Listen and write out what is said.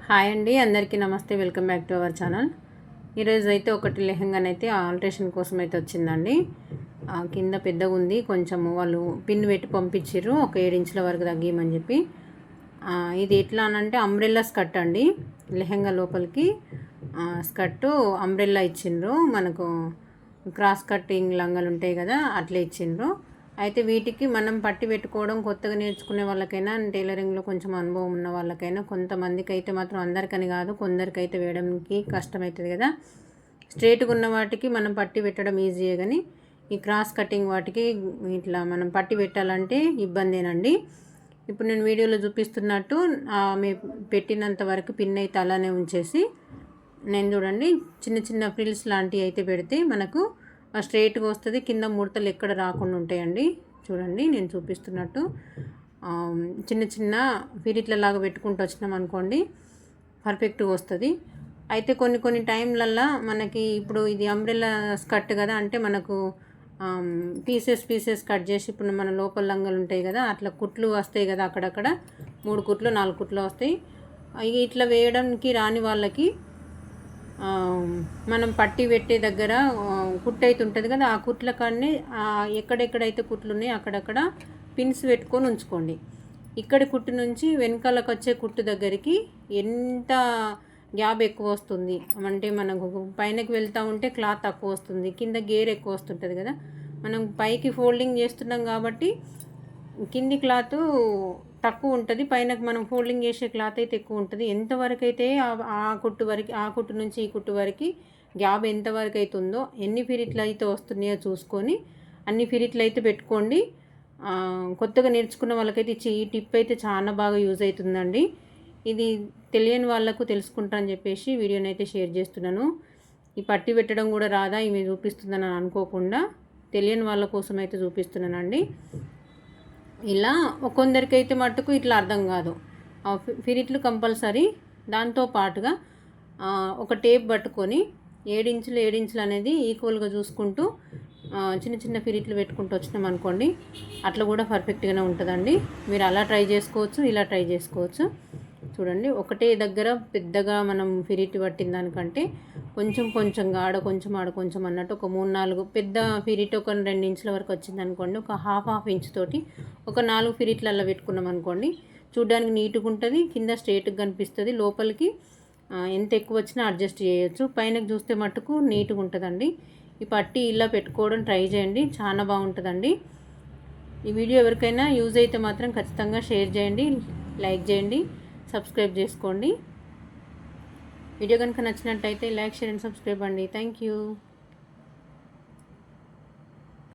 Hi అండి, అందరికీ నమస్తే. Welcome back to our channel. ఈరోజు అయితే ఒకటి లెహంగానైతే ఆల్ట్రేషన్ కోసం అయితే వచ్చిందండి. కింద పెద్దగా ఉంది, కొంచెం వాళ్ళు పిన్ పెట్టి పంపించారు, ఒక 7 ఇంచుల వరకు తగ్గిమని చెప్పి. ఇది ఎట్లా అనంటే అంబ్రెల్లా స్కర్ట్ అండి. లెహంగా లోపలికి స్కర్టు అంబ్రెల్లా ఇచ్చిండ్రు. మనకు క్రాస్ కట్టింగ్ లంగాలు ఉంటాయి కదా, అట్లా ఇచ్చిండ్రు. అయితే వీటికి మనం పట్టి పెట్టుకోవడం కొత్తగా నేర్చుకునే వాళ్ళకైనా, టైలరింగ్లో కొంచెం అనుభవం ఉన్న వాళ్ళకైనా, కొంతమందికి అయితే మాత్రం, అందరికని కాదు, కొందరికైతే వేయడానికి కష్టమవుతుంది కదా. స్ట్రేట్గా ఉన్న వాటికి మనం పట్టి పెట్టడం ఈజీయే, కానీ ఈ క్రాస్ కటింగ్ వాటికి ఇట్లా మనం పట్టి పెట్టాలంటే ఇబ్బందేనండి. ఇప్పుడు నేను వీడియోలో చూపిస్తున్నట్టు ఆమె పెట్టినంత వరకు పిన్ అయితే అలానే ఉంచేసి, నేను చూడండి చిన్న చిన్న ఫ్రిల్స్ లాంటివి అయితే పెడితే మనకు స్ట్రైట్గా వస్తుంది. కింద ముడతలు ఎక్కడ రాకుండా ఉంటాయండి. చూడండి నేను చూపిస్తున్నట్టు చిన్న చిన్న ఫిరిట్లలాగా పెట్టుకుంటూ వచ్చినాం అనుకోండి, పర్ఫెక్ట్గా వస్తుంది. అయితే కొన్ని టైంలల్లో మనకి ఇప్పుడు ఇది అంబ్రెల్లా స్కర్ట్ కదా, అంటే మనకు పీసెస్ కట్ చేసి, ఇప్పుడు మన లోపల లంగలు ఉంటాయి కదా, అట్లా కుట్లు వస్తాయి కదా, అక్కడక్కడ 3 కుట్లు 4 కుట్లు వస్తాయి. ఇట్లా వేయడానికి రాని వాళ్ళకి మనం పట్టి పెట్టే దగ్గర కుట్టు అయితే ఉంటుంది కదా, ఆ కుట్ల కాడనే ఎక్కడెక్కడైతే కుట్లు ఉన్నాయో అక్కడక్కడ పిన్స్ పెట్టుకొని ఉంచుకోండి. ఇక్కడి కుట్టు నుంచి వెనకాలకు వచ్చే కుట్టు దగ్గరికి ఎంత గ్యాప్ ఎక్కువ వస్తుంది అంటే, మనకు పైనకి వెళ్తూ ఉంటే క్లాత్ తక్కువ వస్తుంది, కింద గేర్ ఎక్కువ వస్తుంటుంది కదా. మనం పైకి ఫోల్డింగ్ చేస్తున్నాం కాబట్టి కింది క్లాత్ తక్కువ ఉంటుంది, పైన మనం ఫోల్డింగ్ చేసే క్లాత్ అయితే ఎక్కువ ఉంటుంది. ఎంతవరకు అయితే ఆ కుట్టు నుంచి ఈ కుట్టు వరకు గ్యాప్ ఎంతవరకు అయితే ఉందో, ఎన్ని ఫిరిట్లు అయితే వస్తున్నాయో చూసుకొని అన్ని ఫిరిట్లు అయితే పెట్టుకోండి. కొత్తగా నేర్చుకున్న వాళ్ళకైతే ఈ టిప్ అయితే చాలా బాగా యూజ్ అవుతుందండి. ఇది తెలియని వాళ్ళకు తెలుసుకుంటారని చెప్పేసి వీడియోని అయితే షేర్ చేస్తున్నాను. ఈ పట్టి పెట్టడం కూడా రాదా ఇవి చూపిస్తుందని అనుకోకుండా తెలియని వాళ్ళ కోసం అయితే చూపిస్తున్నానండి. ఇలా కొందరికైతే మట్టుకు ఇట్లా అర్థం కాదు. ఫిరిట్లు కంపల్సరీ. దాంతో పాటుగా ఒక టేప్ పట్టుకొని 7 ఇంచులు అనేది ఈక్వల్గా చూసుకుంటూ చిన్న చిన్న ఫిరిట్లు పెట్టుకుంటూ వచ్చినాం అనుకోండి, అట్లా కూడా పర్ఫెక్ట్గానే ఉంటుందండి. మీరు అలా ట్రై చేసుకోవచ్చు, ఇలా ట్రై చేసుకోవచ్చు. చూడండి, ఒకటే దగ్గర పెద్దగా మనం ఫిరిట్ పట్టిన దానికంటే కొంచెంగా ఆడ కొంచెం అన్నట్టు ఒక 3-4 పెద్ద ఫిరిట్ ఒక 2 ఇంచుల వరకు వచ్చింది అనుకోండి, ఒక హాఫ్ ఇంచ్ తోటి ఒక 4 ఫిరిట్లలో పెట్టుకున్నాం అనుకోండి, చూడడానికి నీట్గా ఉంటుంది, కింద స్ట్రేట్గా కనిపిస్తుంది, లోపలికి ఎంత ఎక్కువ వచ్చినా అడ్జస్ట్ చేయొచ్చు. పైనకి చూస్తే మట్టుకు నీట్గా ఉంటుందండి. ఈ పట్టి ఇలా పెట్టుకోవడం ట్రై చేయండి, చాలా బాగుంటుందండి. ఈ వీడియో ఎవరికైనా యూజ్ అయితే మాత్రం ఖచ్చితంగా షేర్ చేయండి, లైక్ చేయండి, సబ్స్క్రైబ్ చేసుకోండి. వీడియో కనుక నచ్చినట్టయితే లైక్, షేర్ అండ్ సబ్స్క్రైబ్ అండి. Thank you.